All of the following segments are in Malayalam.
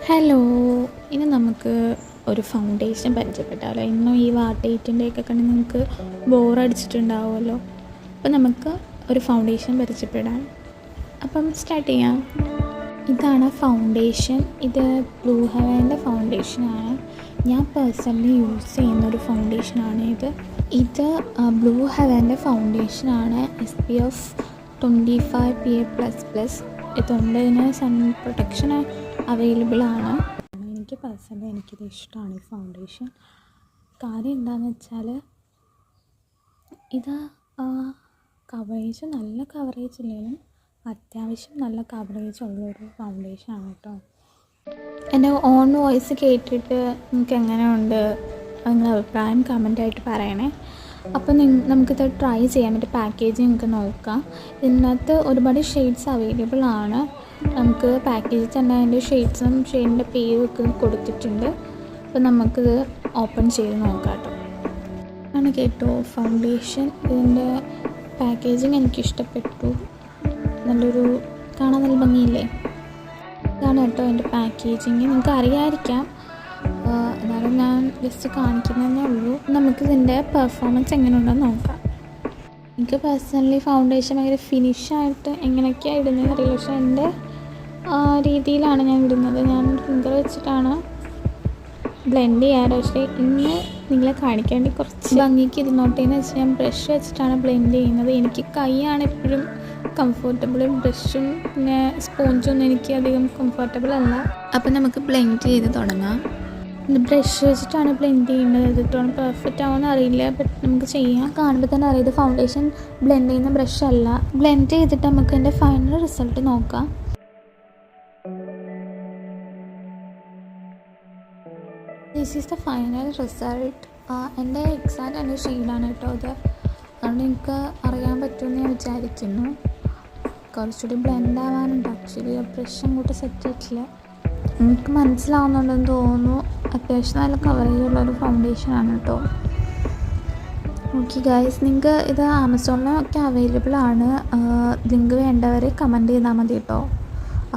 ഹലോ, ഇനി നമുക്ക് ഒരു ഫൗണ്ടേഷൻ പരിചയപ്പെട്ടാലോ. ഇന്നും ഈ വാട്ടേറ്റിൻ്റെയൊക്കെ കണ്ട് നിങ്ങൾക്ക് ബോറടിച്ചിട്ടുണ്ടാവുമല്ലോ. അപ്പോൾ നമുക്ക് ഒരു ഫൗണ്ടേഷൻ പരിചയപ്പെടാം. അപ്പം സ്റ്റാർട്ട് ചെയ്യാം. ഇതാണ് ഫൗണ്ടേഷൻ. ഇത് ബ്ലൂ ഹെവൻ്റെ ഫൗണ്ടേഷനാണ്. ഞാൻ പേഴ്സണലി യൂസ് ചെയ്യുന്നൊരു ഫൗണ്ടേഷനാണ് ഇത് ബ്ലൂ ഹെവൻ്റെ ഫൗണ്ടേഷനാണ്. SPF 25 PA++. ഇതുകൊണ്ട് ഇതിന് സൺ പ്രൊട്ടക്ഷൻ അവൈലബിൾ ആണ്. എനിക്കിത് ഇഷ്ടമാണ് ഈ ഫൗണ്ടേഷൻ. കാര്യം എന്താണെന്ന് വെച്ചാൽ ഇത് നല്ല കവറേജ് ഇല്ലെങ്കിലും അത്യാവശ്യം നല്ല കവറേജ് ഉള്ളൊരു ഫൗണ്ടേഷനാണ് കേട്ടോ. എൻ്റെ ഓൺ വോയിസ് കേട്ടിട്ട് നിങ്ങൾക്ക് എങ്ങനെയുണ്ട് നിങ്ങളുടെ അഭിപ്രായം കമൻ്റായിട്ട് പറയണേ. അപ്പോൾ നമുക്കിത് ട്രൈ ചെയ്യാൻ പറ്റും. പാക്കേജിങ് നമുക്ക് നോക്കാം. ഇതിനകത്ത് ഒരുപാട് ഷെയ്ഡ്സ് അവൈലബിൾ ആണ്. നമുക്ക് പാക്കേജിൽ തന്നെ അതിൻ്റെ ഷെയ്ഡ്സും ഷെയ്ഡിൻ്റെ പേരും ഒക്കെ കൊടുത്തിട്ടുണ്ട്. അപ്പോൾ നമുക്കിത് ഓപ്പൺ ചെയ്ത് നോക്കാം കേട്ടോ. ആണ് കേട്ടോ ഫൗണ്ടേഷൻ. ഇതിൻ്റെ പാക്കേജിങ് എനിക്കിഷ്ടപ്പെട്ടു. നല്ലൊരു കാണാൻ നല്ല ഭംഗിയില്ലേ. ഇതാണ് കേട്ടോ എൻ്റെ പാക്കേജിങ്. നിങ്ങൾക്ക് അറിയാമായിരിക്കാം, എന്നാലും ഞാൻ ജസ്റ്റ് കാണിക്കുന്നതേ ഉള്ളൂ. നമുക്കിതിൻ്റെ പെർഫോമൻസ് എങ്ങനെയുണ്ടെന്ന് നോക്കാം. എനിക്ക് പേഴ്സണലി ഫൗണ്ടേഷൻ ഭയങ്കര ഫിനിഷായിട്ട് എങ്ങനെയൊക്കെയാണ് ഇടുന്നതെന്ന് അറിയില്ല. പക്ഷേ എൻ്റെ രീതിയിലാണ് ഞാൻ ഇടുന്നത്. ഞാൻ ഫിംഗർ വെച്ചിട്ടാണ് ബ്ലെൻഡ് ചെയ്യാറ്. പക്ഷേ ഇന്ന് നിങ്ങളെ കാണിക്കാൻ വേണ്ടി കുറച്ച് ഭംഗിക്ക് ഇരുന്നോട്ടേന്ന് വെച്ചാൽ ഞാൻ ബ്രഷ് വെച്ചിട്ടാണ് ബ്ലെൻഡ് ചെയ്യുന്നത്. എനിക്ക് കൈയാണ് എപ്പോഴും കംഫർട്ടബിൾ. ബ്രഷും പിന്നെ സ്പോഞ്ചൊന്നും എനിക്ക് അധികം കംഫർട്ടബിൾ അല്ല. അപ്പം നമുക്ക് ബ്ലെൻഡ് ചെയ്ത് തുടങ്ങാം. ബ്രഷ് വെച്ചിട്ടാണ് ബ്ലെൻഡ് ചെയ്യുന്നത്. എത്രത്തോളം പെർഫെക്റ്റ് ആവുമെന്ന് അറിയില്ല, ബട്ട് നമുക്ക് ചെയ്യാം. കാണുമ്പോൾ തന്നെ അറിയാം ഇത് ഫൗണ്ടേഷൻ ബ്ലെൻഡ് ചെയ്യുന്ന ബ്രഷ് അല്ല. ബ്ലെൻഡ് ചെയ്തിട്ട് നമുക്ക് എൻ്റെ ഫൈനൽ റിസൾട്ട് നോക്കാം. This is the final result. എൻ്റെ എക്സാക്റ്റ് എൻ്റെ ഷെയ്ഡാണ് കേട്ടോ ഇത്. അതുകൊണ്ട് എനിക്ക് അറിയാൻ പറ്റുമെന്ന് ഞാൻ വിചാരിക്കുന്നു. കുറച്ചുകൂടി ബ്ലെൻഡ് ആവാനുണ്ട്. ആക്ച്വലി ബ്രഷ് അങ്ങോട്ട് സെറ്റ് ആയിട്ടില്ല. എനിക്ക് മനസ്സിലാവുന്നുണ്ടെന്ന് തോന്നുന്നു. അത്യാവശ്യം നല്ല കവറേജുള്ളൊരു ഫൗണ്ടേഷനാണ് കേട്ടോ. ഓക്കെ ഗൈസ്, നിങ്ങൾക്ക് ഇത് ആമസോണിലൊക്കെ അവൈലബിൾ ആണ്. ലിങ്ക് വേണ്ടവരെ കമൻറ്റ് ചെയ്താൽ മതി കേട്ടോ.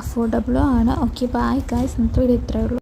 അഫോർഡബിളും ആണ്. ഓക്കെ ബൈ ഗൈസ്, ഇന്നത്തെ വീഡിയോ ഇത്രയേ ഉള്ളൂ.